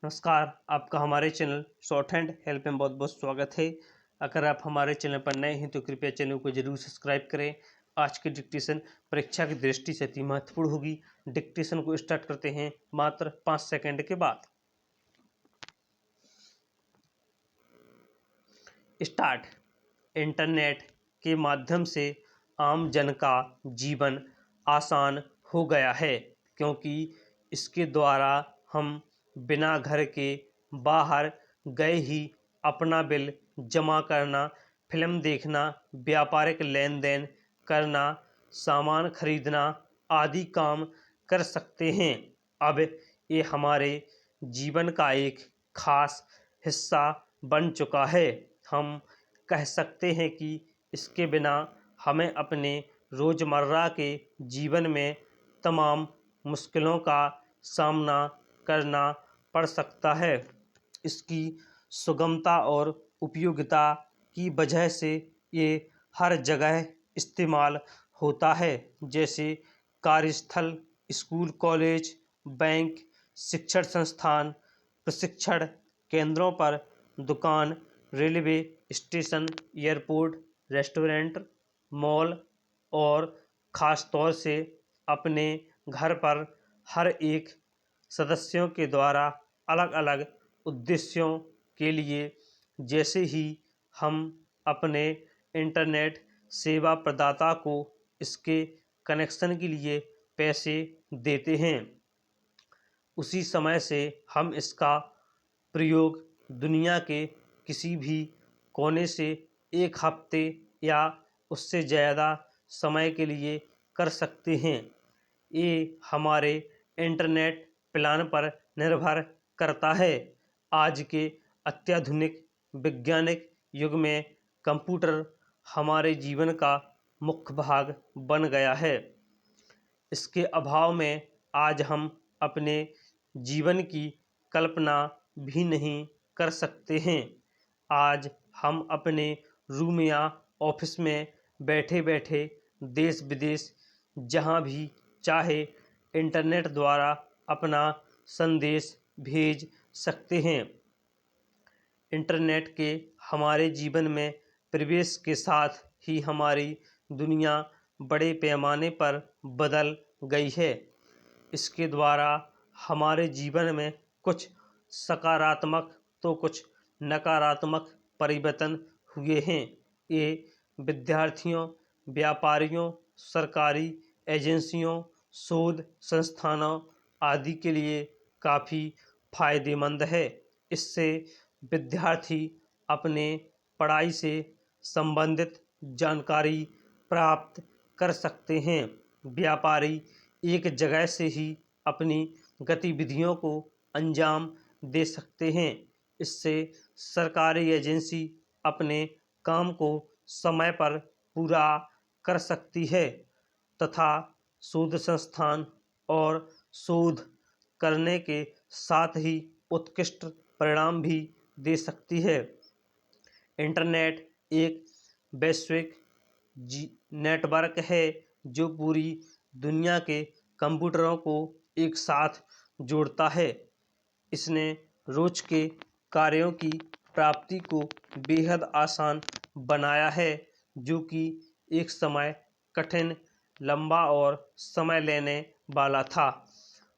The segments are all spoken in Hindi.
नमस्कार, आपका हमारे चैनल शॉर्ट हैंड हेल्प में बहुत बहुत स्वागत है। अगर आप हमारे चैनल पर नए हैं तो कृपया चैनल को जरूर सब्सक्राइब करें। आज की डिक्टेशन परीक्षा की दृष्टि से अति महत्वपूर्ण होगी। डिक्टेशन को स्टार्ट करते हैं मात्र 5 सेकंड के बाद। स्टार्ट। इंटरनेट के माध्यम से आम जन का जीवन आसान हो गया है, क्योंकि इसके द्वारा हम बिना घर के बाहर गए ही अपना बिल जमा करना, फिल्म देखना, व्यापारिक लेन देन करना, सामान खरीदना आदि काम कर सकते हैं। अब ये हमारे जीवन का एक खास हिस्सा बन चुका है। हम कह सकते हैं कि इसके बिना हमें अपने रोज़मर्रा के जीवन में तमाम मुश्किलों का सामना करना पड़ सकता है। इसकी सुगमता और उपयोगिता की वजह से ये हर जगह इस्तेमाल होता है, जैसे कार्यस्थल, स्कूल, कॉलेज, बैंक, शिक्षण संस्थान, प्रशिक्षण केंद्रों पर, दुकान, railway station, airport, restaurant, mall और ख़ास तौर से अपने घर पर हर एक सदस्यों के द्वारा अलग अलग उद्देश्यों के लिए। जैसे ही हम अपने इंटरनेट सेवा प्रदाता को इसके कनेक्शन के लिए पैसे देते हैं, उसी समय से हम इसका प्रयोग दुनिया के किसी भी कोने से एक हफ्ते या उससे ज़्यादा समय के लिए कर सकते हैं। ये हमारे इंटरनेट प्लान पर निर्भर करता है। आज के अत्याधुनिक वैज्ञानिक युग में कंप्यूटर हमारे जीवन का मुख्य भाग बन गया है। इसके अभाव में आज हम अपने जीवन की कल्पना भी नहीं कर सकते हैं। आज हम अपने रूम या ऑफिस में बैठे बैठे देश विदेश जहाँ भी चाहे इंटरनेट द्वारा अपना संदेश भेज सकते हैं। इंटरनेट के हमारे जीवन में प्रवेश के साथ ही हमारी दुनिया बड़े पैमाने पर बदल गई है। इसके द्वारा हमारे जीवन में कुछ सकारात्मक तो कुछ नकारात्मक परिवर्तन हुए हैं। ये विद्यार्थियों, व्यापारियों, सरकारी एजेंसियों, शोध संस्थानों आदि के लिए काफ़ी फायदेमंद है। इससे विद्यार्थी अपने पढ़ाई से संबंधित जानकारी प्राप्त कर सकते हैं। व्यापारी एक जगह से ही अपनी गतिविधियों को अंजाम दे सकते हैं। इससे सरकारी एजेंसी अपने काम को समय पर पूरा कर सकती है तथा शोध संस्थान और शोध करने के साथ ही उत्कृष्ट परिणाम भी दे सकती है। इंटरनेट एक वैश्विक नेटवर्क है जो पूरी दुनिया के कंप्यूटरों को एक साथ जोड़ता है। इसने रोज के कार्यों की प्राप्ति को बेहद आसान बनाया है, जो कि एक समय कठिन, लंबा और समय लेने वाला था।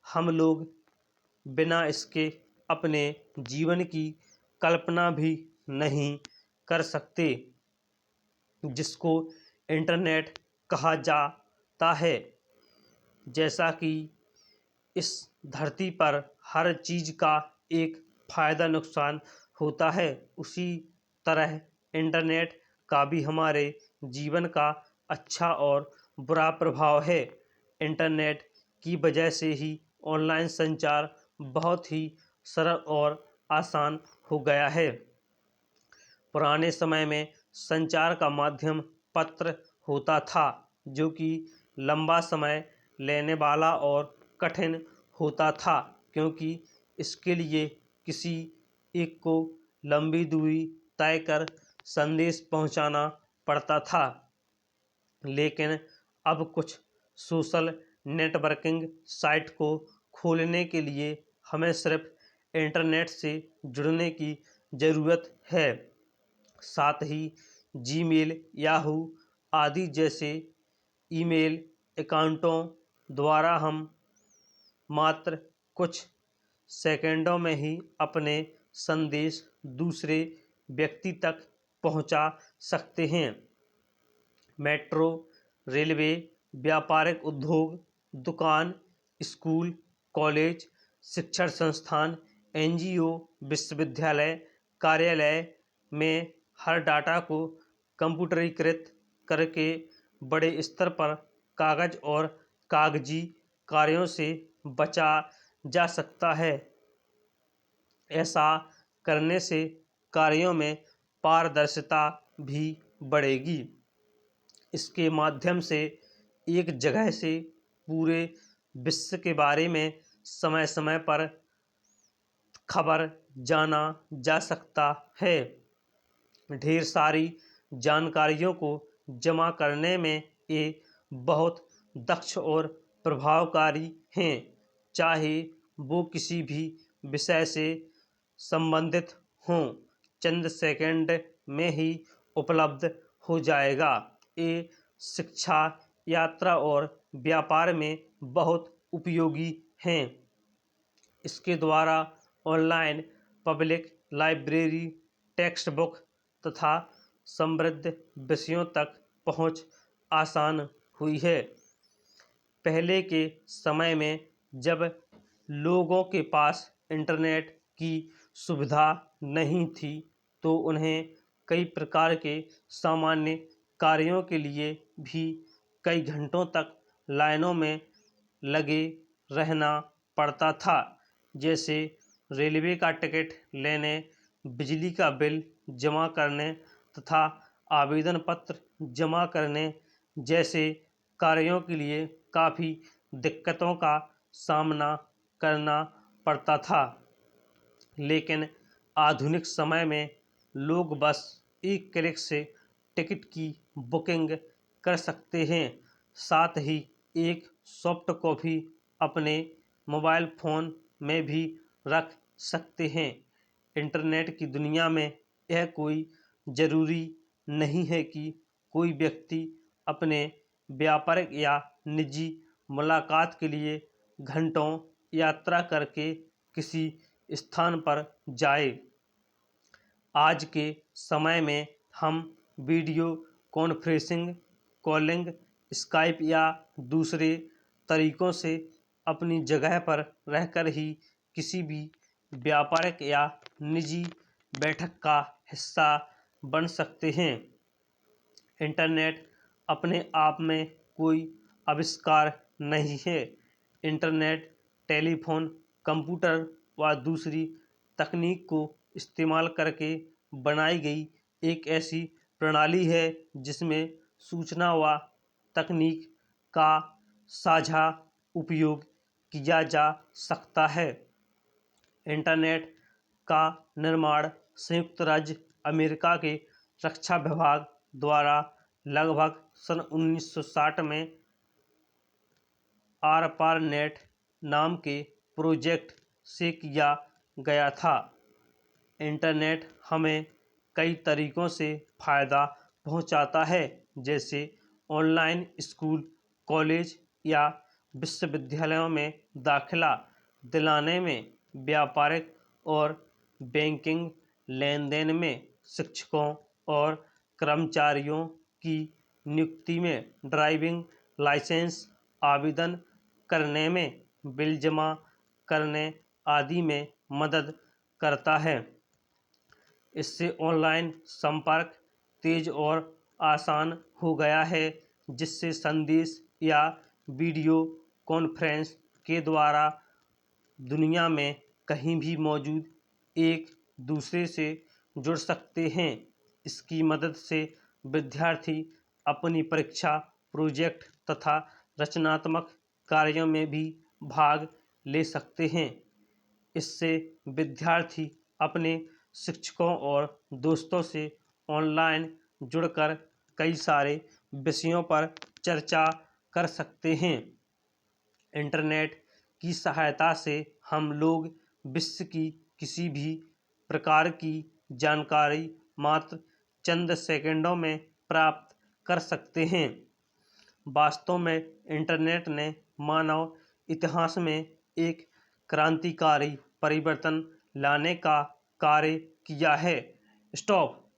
हम लोग बिना इसके अपने जीवन की कल्पना भी नहीं कर सकते, जिसको इंटरनेट कहा जाता है। जैसा कि इस धरती पर हर चीज़ का एक फ़ायदा नुकसान होता है, उसी तरह इंटरनेट का भी हमारे जीवन का अच्छा और बुरा प्रभाव है। इंटरनेट की वजह से ही ऑनलाइन संचार बहुत ही सरल और आसान हो गया है। पुराने समय में संचार का माध्यम पत्र होता था, जो कि लंबा समय लेने वाला और कठिन होता था, क्योंकि इसके लिए किसी एक को लंबी दूरी तय कर संदेश पहुंचाना पड़ता था। लेकिन अब कुछ सोशल नेटवर्किंग साइट को खोलने के लिए हमें सिर्फ इंटरनेट से जुड़ने की ज़रूरत है। साथ ही जीमेल, याहू आदि जैसे ईमेल अकाउंटों द्वारा हम मात्र कुछ सेकंडों में ही अपने संदेश दूसरे व्यक्ति तक पहुंचा सकते हैं। मेट्रो, रेलवे, व्यापारिक उद्योग, दुकान, स्कूल, कॉलेज, शिक्षण संस्थान, एनजीओ, विश्वविद्यालय, कार्यालय में हर डाटा को कंप्यूटरीकृत करके बड़े स्तर पर कागज और कागजी कार्यों से बचा जा सकता है। ऐसा करने से कार्यों में पारदर्शिता भी बढ़ेगी। इसके माध्यम से एक जगह से पूरे विश्व के बारे में समय समय पर खबर जाना जा सकता है। ढेर सारी जानकारियों को जमा करने में ये बहुत दक्ष और प्रभावकारी हैं। चाहे वो किसी भी विषय से संबंधित हों, चंद सेकंड में ही उपलब्ध हो जाएगा। ये शिक्षा, यात्रा और व्यापार में बहुत उपयोगी हैं। इसके द्वारा online public library, text book तथा समृद्ध विषयों तक पहुंच आसान हुई है। पहले के समय में जब लोगों के पास इंटरनेट की सुविधा नहीं थी तो उन्हें कई प्रकार के सामान्य कार्यों के लिए भी कई घंटों तक लाइनों में लगे रहना पड़ता था। जैसे रेलवे का टिकट लेने, बिजली का बिल जमा करने तथा आवेदन पत्र जमा करने जैसे कार्यों के लिए काफ़ी दिक्कतों का सामना करना पड़ता था। लेकिन आधुनिक समय में लोग बस एक क्लिक से टिकट की बुकिंग कर सकते हैं। साथ ही एक सॉफ्ट कॉपी अपने मोबाइल फ़ोन में भी रख सकते हैं। इंटरनेट की दुनिया में यह कोई ज़रूरी नहीं है कि कोई व्यक्ति अपने व्यापारिक या निजी मुलाकात के लिए घंटों यात्रा करके किसी स्थान पर जाए। आज के समय में हम वीडियो कॉन्फ्रेंसिंग, कॉलिंग, स्काइप या दूसरे तरीकों से अपनी जगह पर रहकर ही किसी भी व्यापारिक या निजी बैठक का हिस्सा बन सकते हैं। इंटरनेट अपने आप में कोई आविष्कार नहीं है। इंटरनेट टेलीफोन, कंप्यूटर व दूसरी तकनीक को इस्तेमाल करके बनाई गई एक ऐसी प्रणाली है जिसमें सूचना व तकनीक का साझा उपयोग किया जा सकता है। इंटरनेट का निर्माण संयुक्त राज्य अमेरिका के रक्षा विभाग द्वारा लगभग सन 1960 में आरपारनेट नाम के प्रोजेक्ट से किया गया था। इंटरनेट हमें कई तरीकों से फ़ायदा पहुंचाता है, जैसे ऑनलाइन स्कूल, कॉलेज या विश्वविद्यालयों में दाखिला दिलाने में, व्यापारिक और बैंकिंग लेन देन में, शिक्षकों और कर्मचारियों की नियुक्ति में, ड्राइविंग लाइसेंस आवेदन करने में, बिल जमा करने आदि में मदद करता है। इससे ऑनलाइन संपर्क तेज और आसान हो गया है, जिससे संदेश या वीडियो कॉन्फ्रेंस के द्वारा दुनिया में कहीं भी मौजूद एक दूसरे से जुड़ सकते हैं। इसकी मदद से विद्यार्थी अपनी परीक्षा, प्रोजेक्ट तथा रचनात्मक कार्यों में भी भाग ले सकते हैं। इससे विद्यार्थी अपने शिक्षकों और दोस्तों से ऑनलाइन जुड़कर कई सारे विषयों पर चर्चा कर सकते हैं। इंटरनेट की सहायता से हम लोग विश्व की किसी भी प्रकार की जानकारी मात्र चंद सेकंडों में प्राप्त कर सकते हैं। वास्तव में इंटरनेट ने मानव इतिहास में एक क्रांतिकारी परिवर्तन लाने का कार्य किया है। स्टॉप।